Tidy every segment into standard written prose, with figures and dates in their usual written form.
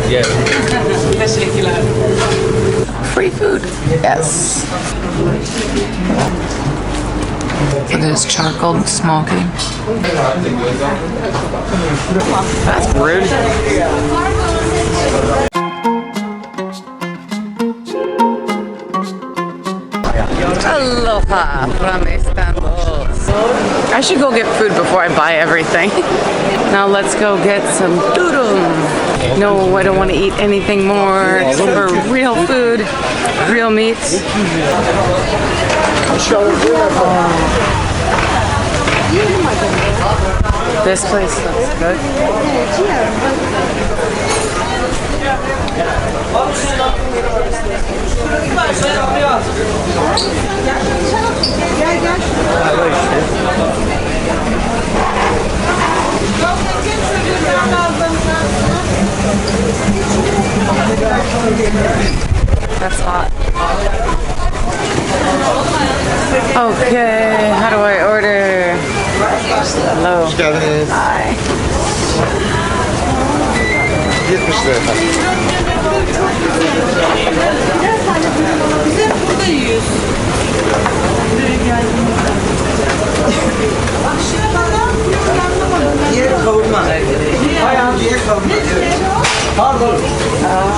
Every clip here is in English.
Yeah. Free food. Yes. It is charcoal smoking. That's rude. Aloha from Istanbul. I should go get food before I buy everything. Now let's go get some durum. No, I don't want to eat anything more except for real food, real meat. This place looks good. That's hot. Okay, how do I order? Hello. Hi. Ciğer kavurma. Ciğer kavurma. Pardon. Hi.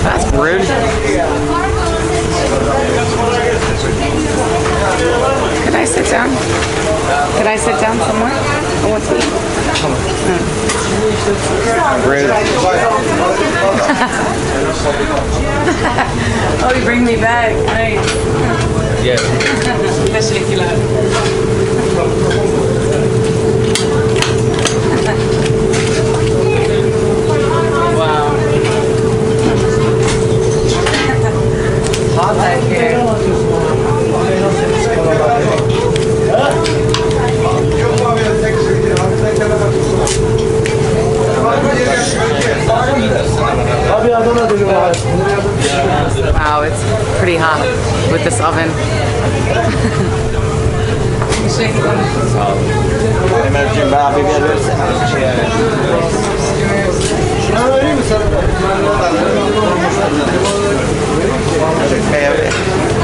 That's rude. Could I sit down? Could I sit down somewhere? I want to eat. Rude. Oh, you bring me back. Nice. Yeah. Wow. Hot back here. Wow, it's pretty hot with this oven.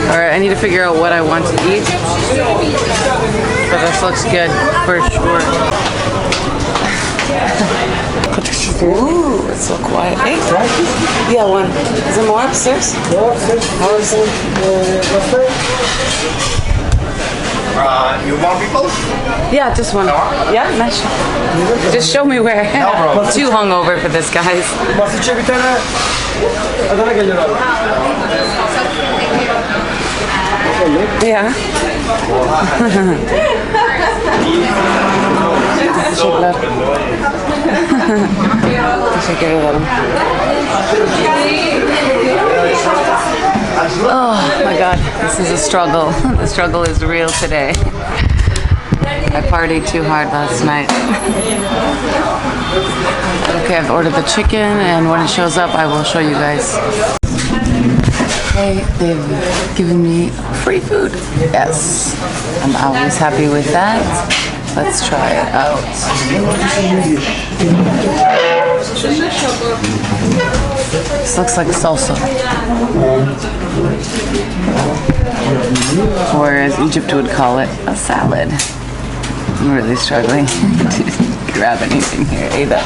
Alright, I need to figure out what I want to eat. But this looks good for sure. Ooh, it's so quiet. Hey? Yeah, one. Is there more upstairs? You want people? Yeah, just one. Yeah, nice. Just show me where. Too hungover for this, guys. Basitçe bir tane Adana geliyor abi. Yeah. Teşekkürler. Teşekkür ederim. Oh my god, this is a struggle. The struggle is real today. I partied too hard last night. Okay, I've ordered the chicken, and when it shows up, I will show you guys. Okay, they've given me free food. Yes, I'm always happy with that. Let's try it out. This looks like salsa. Or as Egypt would call it, a salad. I'm really struggling to grab anything here either.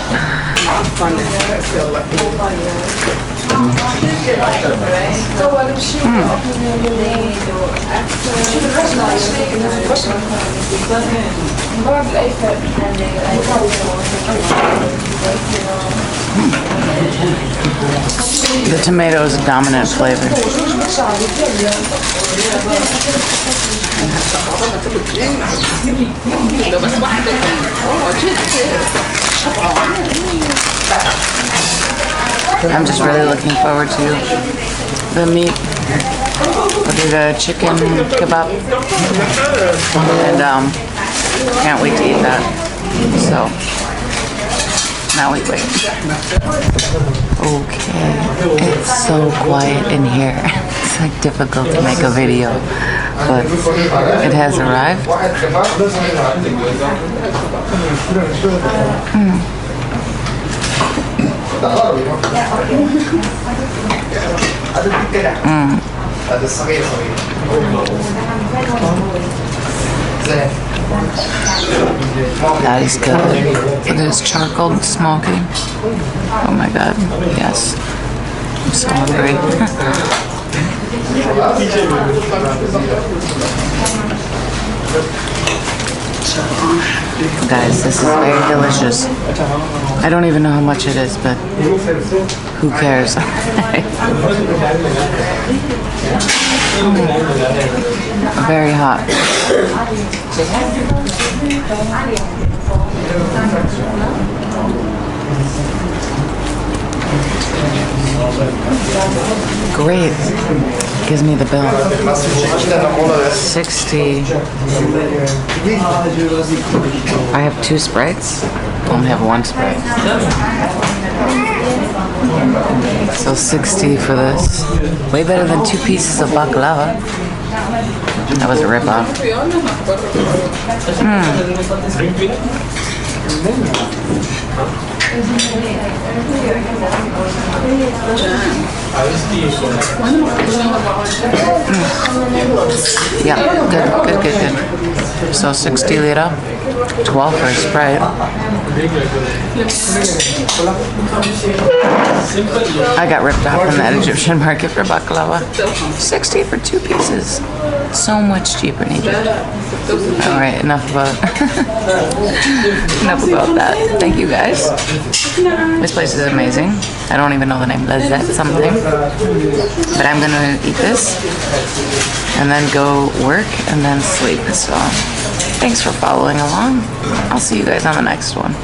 The tomato is a dominant flavor. I'm just really looking forward to the meat with do the chicken kebab, and can't wait to eat that. So now we wait. Okay, it's so quiet in here. It's like difficult to make a video, but it has arrived. That is good. Look at this charcoal smoking. Oh my god, yes. I'm so hungry. Guys, this is very delicious. I don't even know how much it is, but who cares? Very hot. Great. Gives me the bill. 60. I have 2 Sprites. Only have 1 Sprite. So 60 for this. Way better than 2 pieces of baklava. That was a ripoff. Yeah, good. So 60 lira, 12 for a Sprite. I got ripped off in that Egyptian market for baklava. 60 for 2 pieces. So much cheaper in Egypt. Alright, enough about that. Thank you guys. This place is amazing. I don't even know the name. Lazet something. But I'm gonna eat this and then go work and then sleep. So thanks for following along. I'll see you guys on the next one.